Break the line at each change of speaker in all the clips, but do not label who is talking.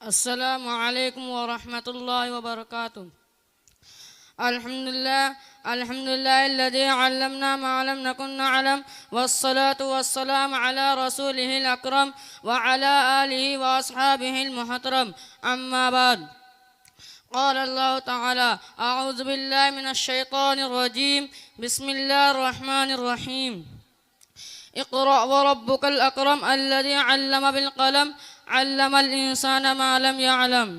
अस्सलामु अलैकुम व रहमतुल्लाहि व बरकातुहू। अल्हम्दुलिल्लाहिल्लज़ी अल्लमना मा लम नकुन नअलम वस्सलातु वस्सलामु अला रसूलिहिल अकरम व अला आलिहि व अस्हाबिहिल मुहतरम। अम्मा बाद। क़ाल अल्लाहु तआला अऊज़ु बिल्लाहि मिनश शैतानिर रजीम बिस्मिल्लाहिर रहमानिर रहीम। इक़रा व रब्बुकल अकरम अल्लज़ी अल्लम बिल क़लम अल्लमल इंसाना मा लम यअलम।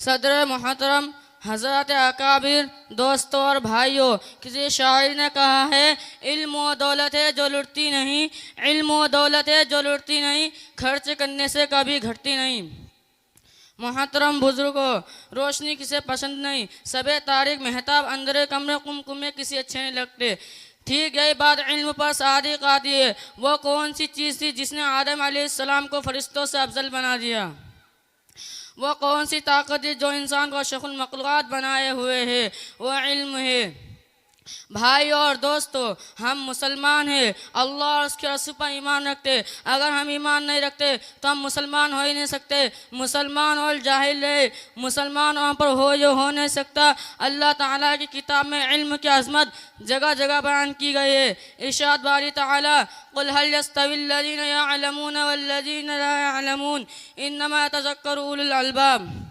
सदर मुहतरम, हज़रत अकाबिर, दोस्तों और भाइयों, किसी शायर ने कहा है, इल्म व दौलत है जो लुटती नहीं, इल्म व दौलत है जो लुटती नहीं, खर्च करने से कभी घटती नहीं। मोहतरम बुजुर्गों, रोशनी किसे पसंद नहीं, सबे तारीख महताब अंदर कमरे कुमकुमे किसी अच्छे नहीं लगते। ठीक यही बात इल्म पर सादिक आती है। वो कौन सी चीज़ थी जिसने आदम अलैहिस्सलाम को फरिश्तों से अफजल बना दिया? वो कौन सी ताकत है जो इंसान को अशरफुल मखलूक़ात बनाए हुए है? वो इल्म है। भाई और दोस्तों, हम मुसलमान हैं, अल्लाह और उसके रसूल पर ईमान रखते। अगर हम ईमान नहीं रखते तो हम मुसलमान हो ही नहीं सकते। मुसलमान और जाहिल है, मुसलमान वहाँ पर हो नहीं सकता। अल्लाह ताला की किताब में इल्म की अज़मत जगह जगह बयान की गई है। इरशाद बारी ताला, क़ुल हल यस्तविल्लज़ीना यअलमून वल्लज़ीना ला यअलमून इन्नमा यतज़क्करु उलुल अलबाब।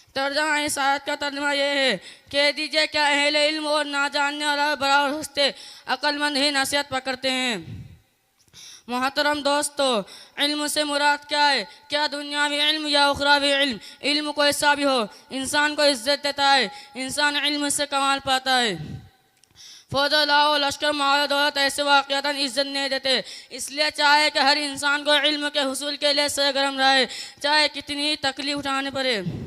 तर्जुमा इस आयत का तर्जुमा ये है, कह दीजिए क्या अहले इल्म और ना जानने वाला बराबर हंसते, अक्लमंद ही नसीहत पकड़ते हैं। मोहतरम दोस्तों, इल्म से मुराद क्या है? क्या दुनियावी इल्म या उखरावी इल्म? इल्म को ऐसा भी हो, इंसान को इज्जत देता है, इंसान इल्म से कमाल पाता है। फौज लाओ लश्कर माल दौलत ऐसे वाक़यातन इज्जत नहीं देते। इसलिए चाहे कि हर इंसान को इल्म के हुसूल के लिए सरगर्म रहे, चाहे कितनी तकलीफ उठाने पड़े।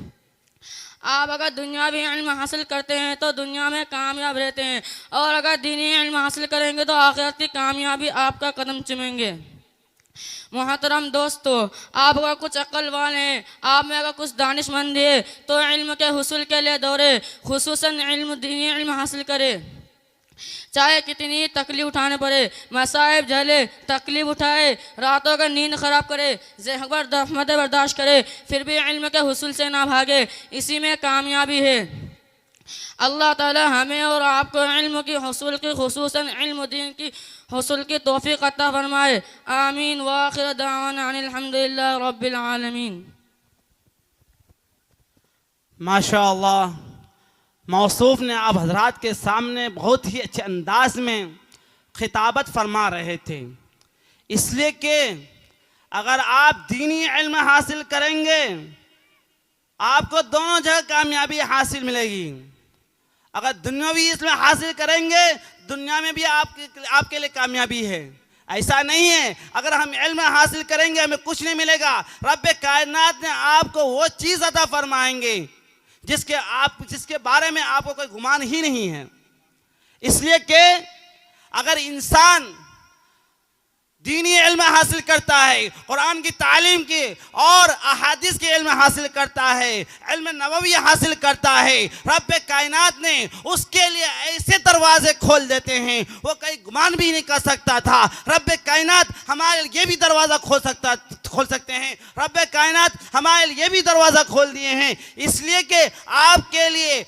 आप अगर दुनियावी इल्म हासिल करते हैं तो दुनिया में कामयाब रहते हैं, और अगर दीनी इल्म हासिल करेंगे तो आखिरत की कामयाबी आपका कदम चूमेंगे। मोहतरम दोस्तों, आप अगर कुछ अक्ल वाले हैं, आप में अगर कुछ दानिशमंद है, तो इल्म के हुसूल के लिए दौड़े, खुसूसन इल्म दीनी इल्म हासिल करे। चाहे कितनी तकलीफ उठाने पड़े, मसाइब झेले, तकलीफ उठाए, रातों का नींद ख़राब करे, ज़हमत बर्दाश्त करे, फिर भी इल्म के हुसूल से ना भागे, इसी में कामयाबी है। अल्लाह ताला हमें और आपको इल्म की हुसूल की, खुसूसन इल्म दीन की हुसूल की तौफीक अता फरमाए। आमीन। व आखिर दावाना अनिल हम्दुलिल्लाहि रब्बिल आलमीन।
माशाअल्लाह, मौसूफ़ ने आप हजरात के सामने बहुत ही अच्छे अंदाज में खिताबत फरमा रहे थे। इसलिए कि अगर आप दीनी इल्म हासिल करेंगे, आपको दोनों जगह कामयाबी हासिल मिलेगी। अगर दुनियावी इल्म हासिल करेंगे, दुनिया में भी आपके लिए कामयाबी है। ऐसा नहीं है अगर हम इल्म हासिल करेंगे हमें कुछ नहीं मिलेगा। रब्बे कायनात ने आपको वो चीज़ अता फरमाएंगे जिसके बारे में आपको कोई गुमान ही नहीं है। इसलिए कि अगर इंसान दीनी इल्म हासिल करता है, कुरान की तालीम की और अहादीस के इल्म हासिल करता है, इल्म नबवी हासिल करता है, रब्बे कायनात ने उसके लिए ऐसे दरवाजे खोल देते हैं वो कहीं गुमान भी नहीं कर सकता था। रब्बे कायनात हमारे लिए भी दरवाज़ा खोल सकते हैं। रब्बे कायनात हमारे लिए भी दरवाज़ा खोल दिए हैं। इसलिए कि आपके लिए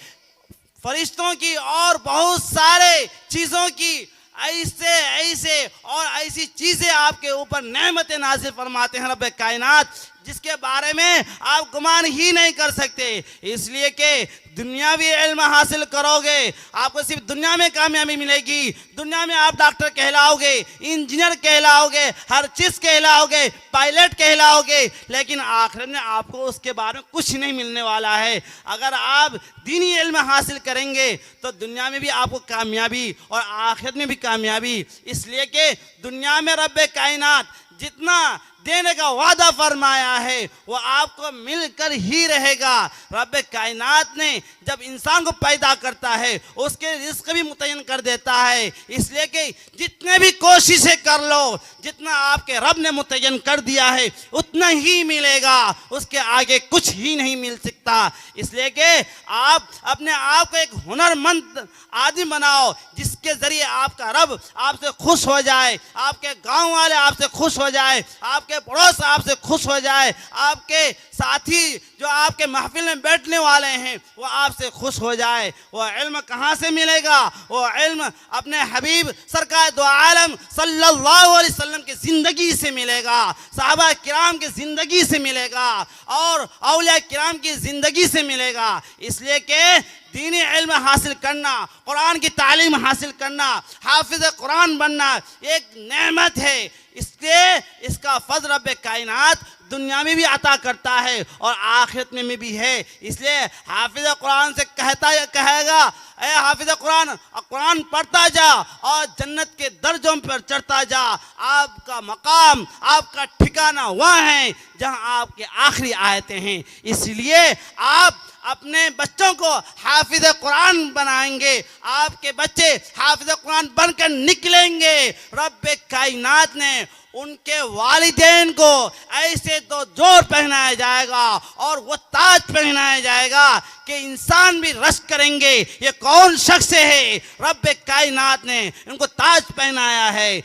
फरिश्तों की और बहुत सारे चीज़ों की ऐसे और ऐसी चीज़ें आपके ऊपर नेमतें नाज़िल फरमाते हैं रब्बे कायनात, जिसके बारे में आप गुमान ही नहीं कर सकते। इसलिए कि दुनियावी इल्म हासिल करोगे, आपको सिर्फ दुनिया में कामयाबी मिलेगी। दुनिया में आप डॉक्टर कहलाओगे, इंजीनियर कहलाओगे, हर चीज़ कहलाओगे, पायलट कहलाओगे, लेकिन आखिर में आपको उसके बारे में कुछ नहीं मिलने वाला है। अगर आप दीनी इल्म हासिल करेंगे तो दुनिया में भी आपको कामयाबी और आखिरत में भी कामयाबी। इसलिए कि दुनिया में रब्बे कायनात जितना देने का वादा फरमाया है वो आपको मिलकर ही रहेगा। रब्बे कायनात ने जब इंसान को पैदा करता है उसके रिस्क भी मुतय्यन कर देता है। इसलिए कि जितने भी कोशिशें कर लो, जितना आपके रब ने मुतय्यन कर दिया है उतना ही मिलेगा, उसके आगे कुछ ही नहीं मिल सकता। इसलिए कि आप अपने आप को एक हुनरमंद आदमी बनाओ जिसके ज़रिए आपका रब आपसे खुश हो जाए, आपके गाँव वाले आपसे खुश हो जाए, आपके आपके पड़ोस आपसे खुश हो जाए, आपके साथी जो आपके महफिल में बैठने वाले हैं वो आपसे खुश हो जाए। वो इल्म कहाँ से मिलेगा? वो इल्म अपने हबीब सरकार दो आलम सल्लल्लाहु अलैहि वसल्लम की ज़िंदगी से मिलेगा, सहाबा किराम की ज़िंदगी से मिलेगा और औलिया किराम की ज़िंदगी से मिलेगा। इसलिए कि दीनी इल्म हासिल करना, कुरान की तालीम हासिल करना, हाफिज़ कुरान बनना एक नेमत है। इसलिए इसका फज़ल रब कायनात दुनिया में भी अता करता है और आखिरत में भी है। इसलिए हाफिज़ कुरान से कहेगा, ए हाफिज़ कुरान, कुरान पढ़ता जा और जन्नत के दर्जों पर चढ़ता जा। आपका मकाम, आपका ठिकाना वहाँ है जहाँ आपके आखिरी आयतें हैं। इसलिए आप अपने बच्चों को हाफिज़ कुरान बनाएंगे, आपके बच्चे हाफिज़ कुरान बनकर निकलेंगे। रब कायनात ने उनके वालिदैन को ऐसे तो जोर पहनाया जाएगा और वो ताज पहनाया जाएगा कि इंसान भी रश करेंगे ये कौन शख्स है। रब कायनात ने उनको ताज पहनाया है।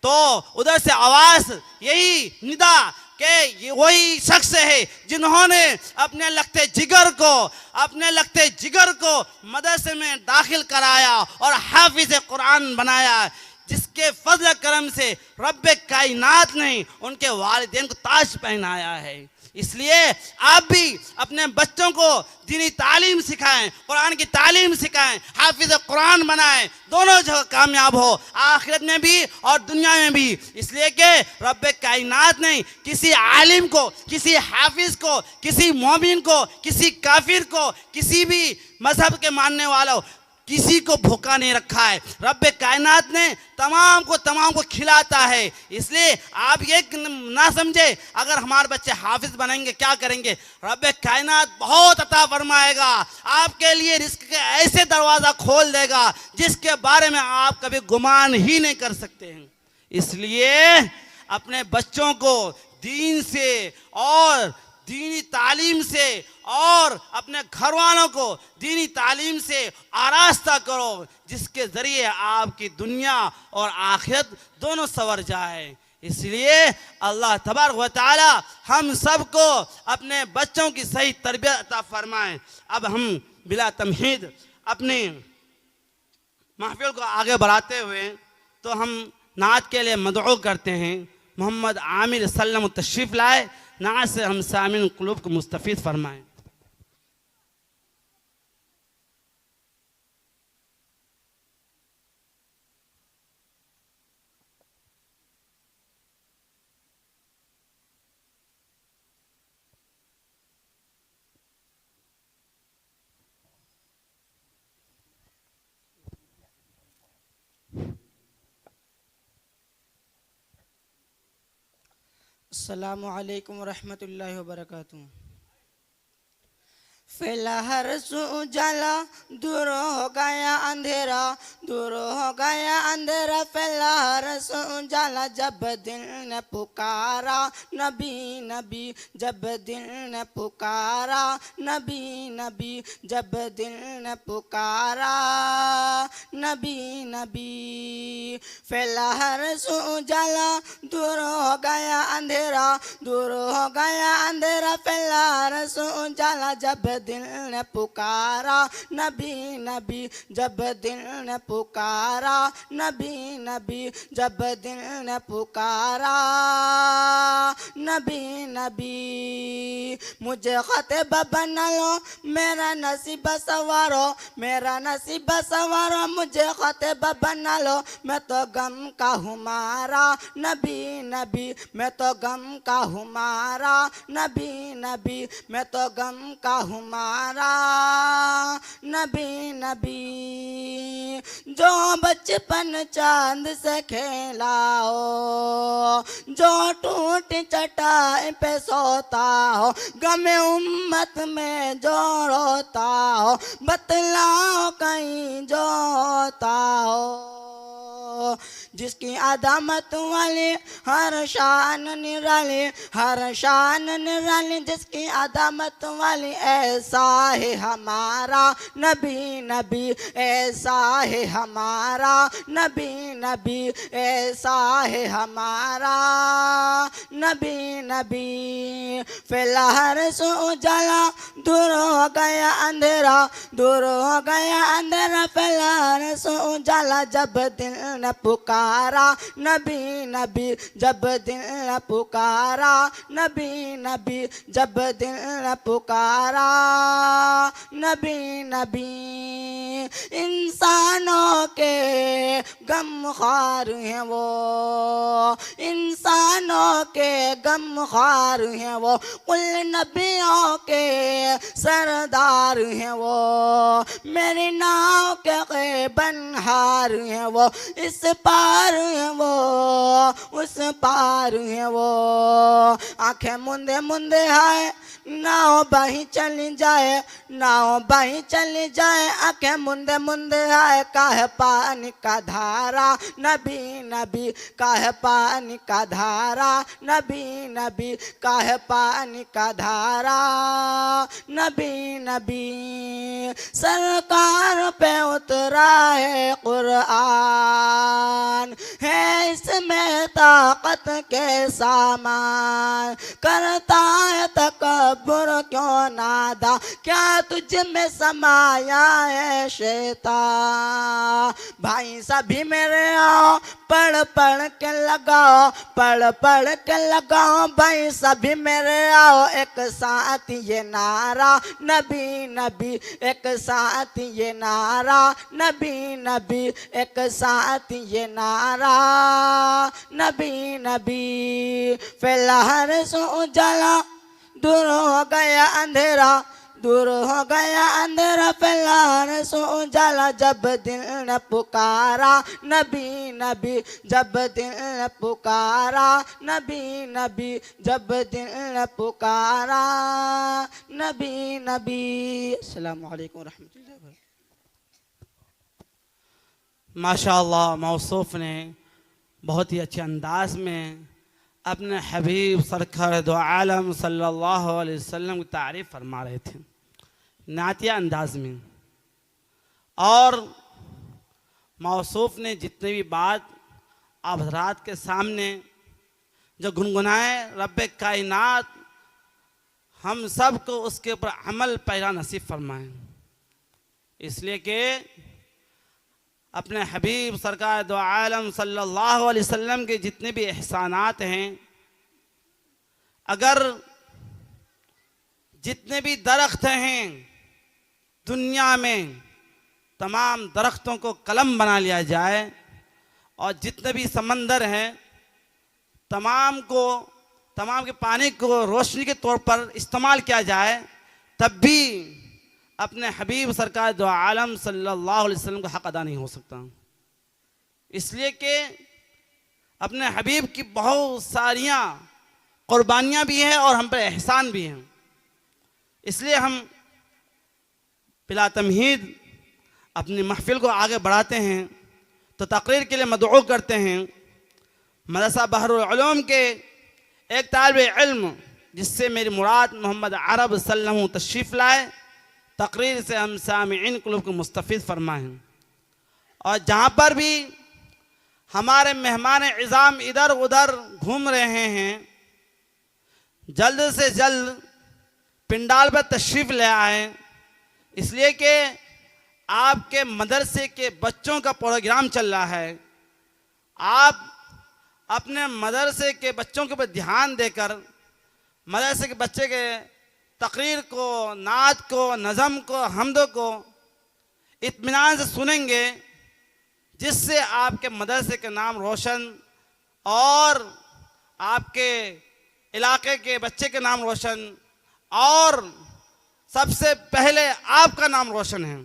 तो उधर से आवाज़ यही निदा कि ये वही शख्स है जिन्होंने अपने लगते जिगर को मदरसे में दाखिल कराया और हाफिज़ कुरान बनाया, जिसके फजल करम से रब कायनात ने उनके वालिदैन को ताज पहनाया है। इसलिए आप भी अपने बच्चों को दीनी तालीम सिखाएं, कुरान की तालीम सिखाएं, हाफिज़ कुरान बनाएं, दोनों जगह कामयाब हो, आखिरत में भी और दुनिया में भी। इसलिए कि रब कायनात ने किसी आलिम को, किसी हाफिज़ को, किसी मोमिन को, किसी काफिर को, किसी भी मजहब के मानने वालों किसी को भूखा नहीं रखा है। रब कायनात ने तमाम को खिलाता है। इसलिए आप ये ना समझे अगर हमारे बच्चे हाफिज बनेंगे क्या करेंगे, रब कायनात बहुत अता फरमाएगा, आपके लिए रिस्क के ऐसे दरवाज़ा खोल देगा जिसके बारे में आप कभी गुमान ही नहीं कर सकते हैं। इसलिए अपने बच्चों को दीन से और दीनी तालीम से और अपने घर वालों को दीनी तालीम से आरास्ता करो, जिसके ज़रिए आपकी दुनिया और आखिरत दोनों संवर जाए। इसलिए अल्लाह तबारक व तआला हम सबको अपने बच्चों की सही तरबियत अता फरमाएं। अब हम बिला तमहीद अपनी महफिल को आगे बढ़ाते हुए तो हम नात के लिए मदऊ करते हैं। मोहम्मद आमिर सल्लम तशरीफ़ लाए, नात से हम सामिन कुलूब को मुस्तफ़ीद फरमाएं।
अस्सलामु अलैकुम रहमतुल्लाहि व बरकातुहू। फिलहर से उजाला दूर हो गया अंधेरा, दूर हो गया अंधेरा, फिलहर से उजाला। जब दिल ने पुकारा नबी नबी, जब दिल ने पुकारा नबी नबी, जब दिल ने पुकारा नबी नबी। फिलहर से उजाला दूर हो गया अंधेरा, दूर हो गया अंधेरा, फिलहर से उजाला। जब दिल ने पुकारा नबी नबी, जब दिल ने पुकारा नबी नबी, जब दिल ने पुकारा नबी नबी। मुझे ख़ातिब बना लो, मेरा नसीब सवारो, मेरा नसीब सवारो, मुझे ख़ातिब बना लो। मैं तो गम का हूँ मारा नबी नबी, मैं तो गम का हूँ मारा नबी नबी, मैं तो गम का हूँ मारा नबी नबी। जो बचपन चांद से खेला हो, जो टूटी चटाई पे सोता हो, गमे उम्मत में जो रोता हो, बतलाओ कहीं जो होता हो। जिसकी अदामत वाली हर शान निराली, हर शान निराली, जिसकी अदामत वाली। ऐसा है हमारा नबी नबी, ऐसा है हमारा नबी नबी, ऐसा है हमारा नबी नबी। फिलहर से उजाला दूर हो गया अंधेरा, दूर हो गया अंधेरा। फिलहर से उजाला जब दिल ने पुकारा नबी नबी, जब दिल ने पुकारा नबी नबी, जब दिल ने पुकारा नबी नबी। इंसानों के गमख्वार हैं वो, इंसानों के गमख्वार हैं वो, कुल नबियों के सरदार हैं वो। मेरी नाव के बनहार हैं वो, इस पार हैं वो, उस पार हैं वो। आंखें मुंदे मुंदे है, नाव बही चली जाए, नाव बही चली जाए। आंखें मुंदे मुंदे है, काहे पानी का धारा नबी नबी, काहे पानी का धारा नबी नबी, काहे पानी का धारा नबी नबी। सरकार पे उतरा है कुरान, है इसमें ताकत के सामान। करता है तकब्बुर क्यों नादा, क्या तुझ में समाया है शैतान। भाई सभी मेरे आओ, पढ़ पढ़ के लगाओ, पढ़ पढ़ के लगाओ। भाई सभी मेरे आओ, एक साथ ये नारा नबी नबी, एक साथ ये नारा नबी नबी, एक साथ ये नारा नबी नबी। फिलहर से उजाला दूर हो गया अंधेरा, दूर हो गया अंधेरा। फिलहर से उजाला जब दिल ने पुकारा नबी नबी, जब दिल ने पुकारा नबी नबी, जब दिल ने पुकारा नबी नबी। अस्सलामु अलैकुम रहमतुल्लाहि व बरकातहू।
माशाअल्लाह मौसूफ ने बहुत ही अच्छे अंदाज में अपने हबीब सरकार दो आलम सल्लल्लाहु अलैहि वसल्लम की तारीफ़ फरमा रहे थे नातिया अंदाज में। और मौसूफ ने जितने भी बात आप हज़रात के सामने जो गुनगुनाए, रब्बे कायनात हम सब को उसके ऊपर अमल पैरा नसीब फरमाएं। इसलिए कि अपने हबीब सरकार दो आलम सल्लल्लाहु अलैहि वसल्लम के जितने भी एहसानात हैं, अगर जितने भी दरख्त हैं दुनिया में, तमाम दरख्तों को कलम बना लिया जाए और जितने भी समंदर हैं तमाम के पानी को रोशनी के तौर पर इस्तेमाल किया जाए, तब भी अपने हबीब सरकार दो आलम सल्लल्लाहु अलैहि वसल्लम का हक़ अदा नहीं हो सकता। इसलिए कि अपने हबीब की बहुत सारियाँ कुर्बानियाँ भी हैं और हम पर एहसान भी हैं। इसलिए हम बिला तमहीद अपनी महफिल को आगे बढ़ाते हैं तो तकरीर के लिए मदऊ करते हैं मदरसा बहरुल उलूम के एक तालिब इल्म, जिससे मेरी मुराद मोहम्मद अरब सल्लल्लाहु तशरीफ़ लाए, तकरीर से हम सामिईन कुल को मुस्तफ़ीद फरमाएँ। और जहाँ पर भी हमारे मेहमान इज़ाम इधर उधर घूम रहे हैं, जल्द से जल्द पिंडाल पर तशरीफ़ ले आएँ। इसलिए कि आपके मदरसे के बच्चों का प्रोग्राम चल रहा है। आप अपने मदरसे के बच्चों के ऊपर ध्यान देकर मदरसे के बच्चे के तकरीर को, नात को, नज़म को, हम्द को इत्मीनान से सुनेंगे, जिससे आपके मदरसे के नाम रोशन और आपके इलाके के बच्चे के नाम रोशन और सबसे पहले आपका नाम रोशन है।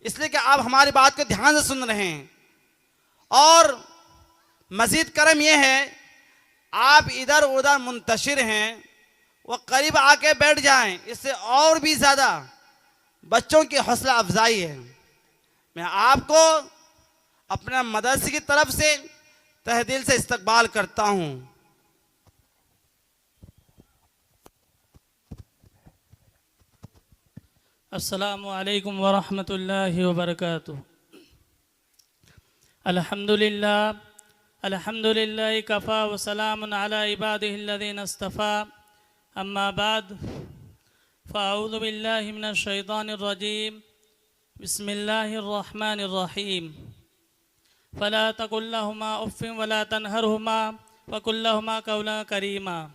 इसलिए कि आप हमारी बात को ध्यान से सुन रहे हैं। और मज़ीद करम यह है, आप इधर उधर मुंतशिर हैं, वो करीब आके बैठ जाएं, इससे और भी ज़्यादा बच्चों की हौसला अफजाई है। मैं आपको अपना मदरसे की तरफ से तहे दिल से इस्तकबाल करता हूँ।
अस्सलामु अलैकुम वरहमतुल्लाहि वबरकातुहू। अल्हम्दुलिल्लाह कफ़ा व सलामुन अला इबादिहिल्लज़ीना इस्तफ़ा। अम्मा बाद फ़अऊज़ु बिल्लाहि मिनश शैतानिर रजीम। बिस्मिल्लाहिर्रहमानिर्रहीम। फ़ला तक़ुल लहुमा उफ़्फ़िन वला तन्हरहुमा वक़ुल लहुमा क़ौलन करीमा।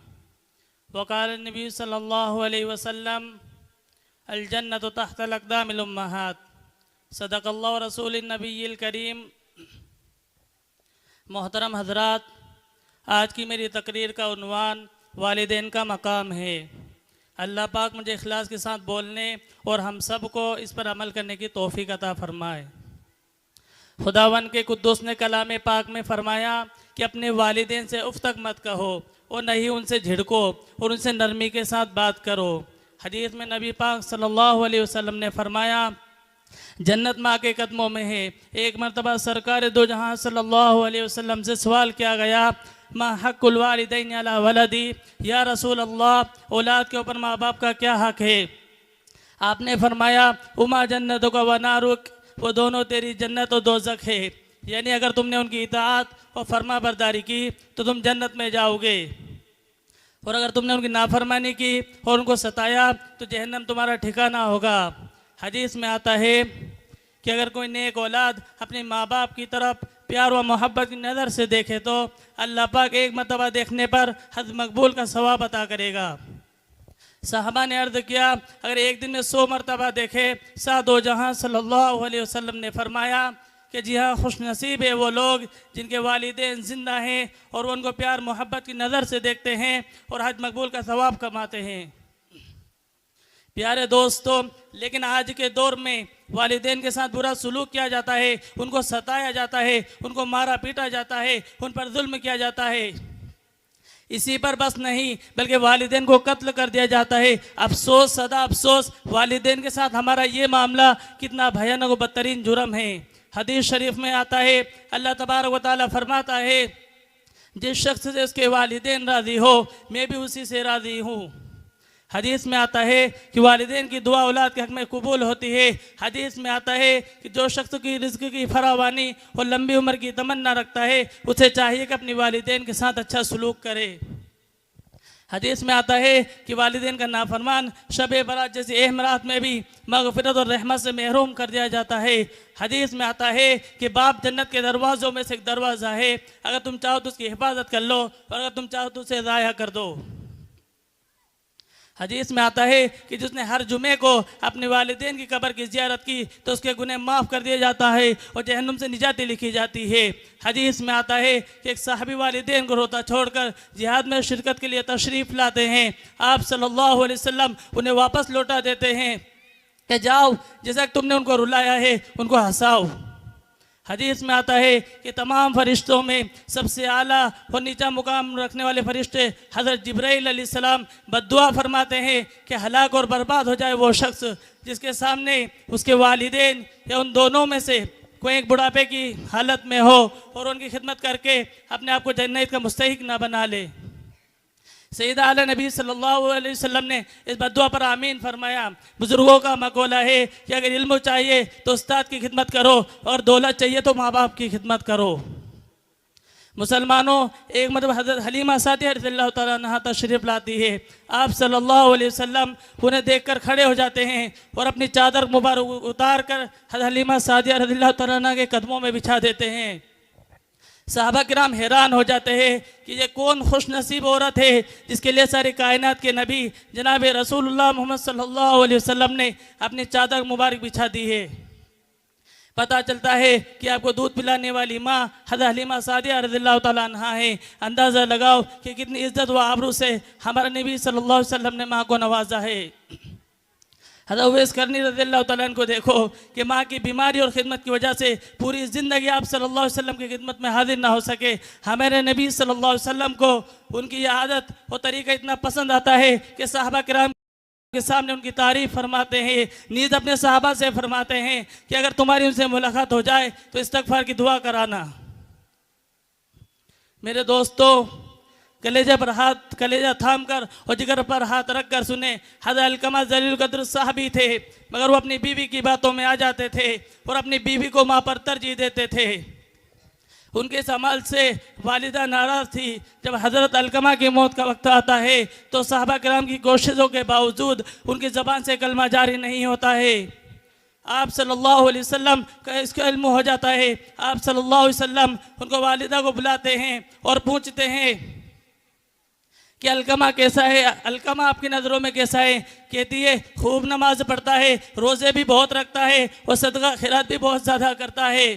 वक़ाल नबी सल्लल्लाहु अलैहि वसल्लम अल जन्नतु तहतल अक़दामिल उम्महात। सदक़ल्लाहु रसूलुन नबिय्यिल करीम। मोहतरम हज़रात, आज की मेरी तकरीर का उन्वान वालिदैन का मकाम है। अल्लाह पाक मुझे इखलास के साथ बोलने और हम सब को इस पर अमल करने की तौफ़ीक़ अता फ़रमाए। खुदावन के कुद्दूस ने कलाम पाक में फ़रमाया कि अपने वालिदैन से उफ़ तक मत कहो और नहीं उनसे झिड़को और उनसे नरमी के साथ बात करो। हदीस में नबी पाक सल्लल्लाहु अलैहि वसल्लम ने फ़रमाया, जन्नत माँ के कदमों में है। एक मरतबा सरकार दो जहाँ सल्लल्लाहु अलैहि वसल्लम से सवाल किया गया, माँ हक़्क़ुल वालिदैन अला वलदी, या रसूल अल्लाह, औलाद के ऊपर माँ बाप का क्या हक़ है? आपने फरमाया, उमा जन्नत का व नारुक, वो दोनों तेरी जन्नत और दोज़ख है। यानी अगर तुमने उनकी इताअत और फरमा बरदारी की तो तुम जन्नत में जाओगे, और अगर तुमने उनकी नाफरमानी की और उनको सताया तो जहन्नम तुम्हारा ठिकाना होगा। हदीस में आता है कि अगर कोई नेक औलाद अपने माँ बाप की तरफ प्यार व मोहब्बत की नज़र से देखे तो अल्लाह पाक एक मरतबा देखने पर हज मकबूल का सवाब अता करेगा। साहबा ने अर्ज़ किया, अगर एक दिन में 100 मरतबा देखे। सादो जहाँ सल्लल्लाहु अलैहि वसल्लम ने फरमाया कि जी हाँ, खुश नसीब है वो लोग जिनके वालिदैन ज़िंदा हैं और वो उनको प्यार मोहब्बत की नज़र से देखते हैं और हज मकबूल का सवाब कमाते हैं। प्यारे दोस्तों, लेकिन आज के दौर में वालिदैन के साथ बुरा सलूक किया जाता है, उनको सताया जाता है, उनको मारा पीटा जाता है, उन पर जुल्म किया जाता है। इसी पर बस नहीं बल्कि वालिदैन को कत्ल कर दिया जाता है। अफसोस, सदा अफसोस, वालिदैन के साथ हमारा ये मामला कितना भयानक व बदतरीन जुर्म है। हदीस शरीफ में आता है, अल्लाह तबारक व तआला फरमाता है, जिस शख्स से उसके वालिदैन राज़ी हो मैं भी उसी से राज़ी हूँ। हदीस में आता है कि वालिदैन की दुआ औलाद के हक़ में कबूल होती है। हदीस में आता है कि जो शख्स की रिज़्क़ की फरावानी और लंबी उम्र की तमन्ना रखता है उसे चाहिए कि अपनी वालिदैन के साथ अच्छा सलूक करे। हदीस में आता है कि वालिदैन का नाफरमान शब बरात जैसी अहम रात में भी मग़फ़िरत और रहमत से महरूम कर दिया जाता है। हदीस में आता है कि बाप जन्नत के दरवाज़ों में से एक दरवाज़ा है, अगर तुम चाहो तो उसकी हिफाजत कर लो और अगर तुम चाहो तो उसे ज़ाया कर दो। हदीस में आता है कि जिसने हर जुमे को अपने वालिदैन की कब्र की ज़ियारत की तो उसके गुनाह माफ़ कर दिया जाता है और जहन्नुम से निजाती लिखी जाती है। हदीस में आता है कि एक साहबी वालिदैन को रोता छोड़कर जिहाद में शिरकत के लिए तशरीफ़ लाते हैं। आप सल्लल्लाहु अलैहि वसल्लम उन्हें वापस लौटा देते हैं कि जाओ, जैसा कि तुमने उनको रुलाया है उनको हंसाओ। हदीस में आता है कि तमाम फरिश्तों में सबसे आला और नीचा मुकाम रखने वाले फरिश्ते हज़रत जिब्राइल अलैहिस्सलाम बद्दुआ फरमाते हैं कि हलाक और बर्बाद हो जाए वो शख्स जिसके सामने उसके वालिदैन या उन दोनों में से कोई एक बुढ़ापे की हालत में हो और उनकी खिदमत करके अपने आप को जन्नत का मुस्तहिक ना बना ले। सैयदा आला नबी सल्लल्लाहु अलैहि वसल्लम ने इस बद्दुआ पर आमीन फरमाया। बुज़ुर्गों का मक़ौला है कि अगर इल्म चाहिए तो उस्ताद की खिदमत करो और दौलत चाहिए तो माँ बाप की खिदमत करो। मुसलमानों, एक मतलब हज़रत हलीमा सादिया रज़ियल्लाहु तआला अन्हा तशरीफ़ लाती है। आप सल्लल्लाहु अलैहि वसल्लम उन्हें देखकर खड़े हो जाते हैं और अपनी चादर मुबारक उतार कर हज़रत हलीमा सादिया रज़ियल्लाहु तआला अन्हा के कदमों में बिछा देते हैं। साहबा किराम हैरान हो जाते हैं कि ये कौन खुश नसीब औरत है जिसके लिए सारी कायनात के नबी जनाब रसूलुल्लाह मोहम्मद सल्लल्लाहु अलैहि वसल्लम ने अपनी चादर मुबारक बिछा दी है। पता चलता है कि आपको दूध पिलाने वाली माँ हज़रत हलीमा सादिया रज़ियल्लाहु तआला अन्हा है। अंदाज़ा लगाओ कि कितनी इज़्ज़त व आबरू से हमारे नबी सल्लल्लाहु अलैहि वसल्लम ने माँ को नवाजा है। हज़रत उवैस करनी रज़ियल्लाहु तआला अन्हु को देखो कि माँ की बीमारी और खिदमत की वजह से पूरी ज़िंदगी आप सल्लल्लाहु अलैहि वसल्लम की खिदमत में हाजिर ना हो सके। हमारे नबी सल्लल्लाहु अलैहि वसल्लम को उनकी यह आदत और तरीका इतना पसंद आता है कि साहबा किराम के सामने उनकी तारीफ फरमाते हैं। नीज अपने सहाबा से फरमाते हैं कि अगर तुम्हारी उनसे मुलाकात हो जाए तो इस्तगफार की दुआ कराना। मेरे दोस्तों, कलेजा थाम कर और जिगर पर हाथ रख कर सुने। हज़रत अलकमा जलील कद्र साहबी थे, मगर वो अपनी बीवी की बातों में आ जाते थे और अपनी बीवी को माँ पर तरजीह देते थे। उनके इस अमल से वालिदा नाराज़ थी। जब हज़रत अलकमा की मौत का वक्त आता है तो सहाबा किराम की कोशिशों के बावजूद उनकी ज़बान से कलमा जारी नहीं होता है। आप सल्लल्लाहु अलैहि वसल्लम का इसका इल्म हो जाता है। आप सल्लल्लाहु अलैहि वसल्लम उनको वालिदा को बुलाते हैं और पूछते हैं कि अलकमा कैसा है, अलकमा आपकी नज़रों में कैसा है। कहती है खूब नमाज पढ़ता है, रोज़े भी बहुत रखता है और सदका खैरात भी बहुत ज़्यादा करता है।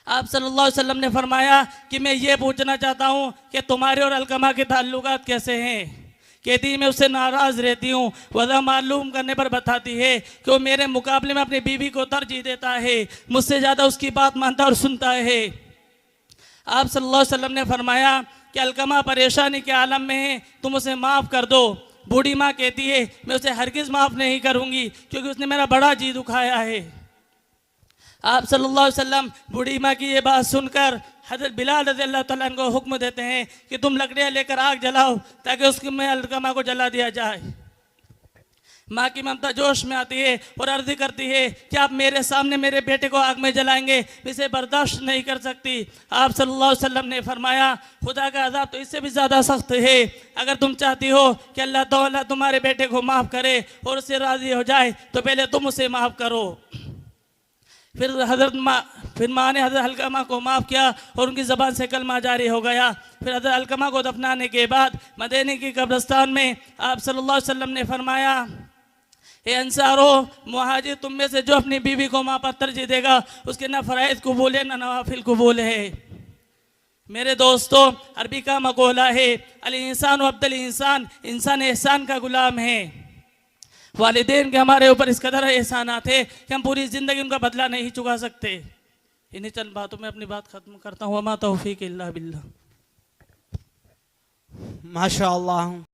आप सल्लल्लाहु अलैहि वसल्लम ने फरमाया कि मैं ये पूछना चाहता हूँ कि तुम्हारे और अलकमा के ताल्लुकात कैसे हैं। कहती मैं उससे नाराज़ रहती हूँ। वजह मालूम करने पर बताती है कि वो मेरे मुकाबले में अपनी बीवी को तरजीह देता है, मुझसे ज़्यादा उसकी बात मानता और सुनता है। आप सल्लल्लाहु अलैहि वसल्लम ने फरमाया कि अलकमा परेशानी के आलम में है, तुम उसे माफ़ कर दो। बूढ़ी माँ कहती है मैं उसे हरगिज़ माफ़ नहीं करूँगी क्योंकि उसने मेरा बड़ा जी दुखाया है। आप सल्लल्लाहु अलैहि वसल्लम बूढ़ी माँ की ये बात सुनकर हज़रत बिलाल रज़ी अल्लाह तआला अन्हु को हुक्म देते हैं कि तुम लकड़ियाँ लेकर आग जलाओ ताकि उसके में अलकमा को जला दिया जाए। माँ की ममता जोश में आती है और अर्ज़ी करती है कि आप मेरे सामने मेरे बेटे को आग में जलाएंगे, इसे बर्दाश्त नहीं कर सकती। आप सल्लल्लाहु अलैहि वसल्लम ने फरमाया खुदा का अज़ाब तो इससे भी ज़्यादा सख्त है। अगर तुम चाहती हो कि अल्लाह ताला तुम्हारे बेटे को माफ़ करे और उससे राज़ी हो जाए तो पहले तुम उसे माफ़ करो। फिर माँ ने हज़रत अलकमा को माफ़ किया और उनकी ज़बान से कलमा जारी हो गया। फिर हज़रत अलकमा को दफनाने के बाद मदीने की कब्रिस्तान में आप सल्लल्लाहु अलैहि वसल्लम ने फरमाया ए अंसारो, मुहाजिर तुम में से जो अपनी बीवी को माँ पर तरजीह देगा उसके ना फ़राइज़ कबूल है ना नवाफिल कबूल है। मेरे दोस्तों, अरबी का मक़ौला है अल इंसान अब्दुल इंसान, इंसान एहसान का गुलाम है। वालिदैन के हमारे ऊपर इस कदर एहसानात है कि हम पूरी ज़िंदगी उनका बदला नहीं चुका सकते। इन्हीं चंद बातों में अपनी बात ख़त्म करता हूँ। वमा तौफ़ीक़ इल्ला बिल्लाह।
माशाअल्लाह।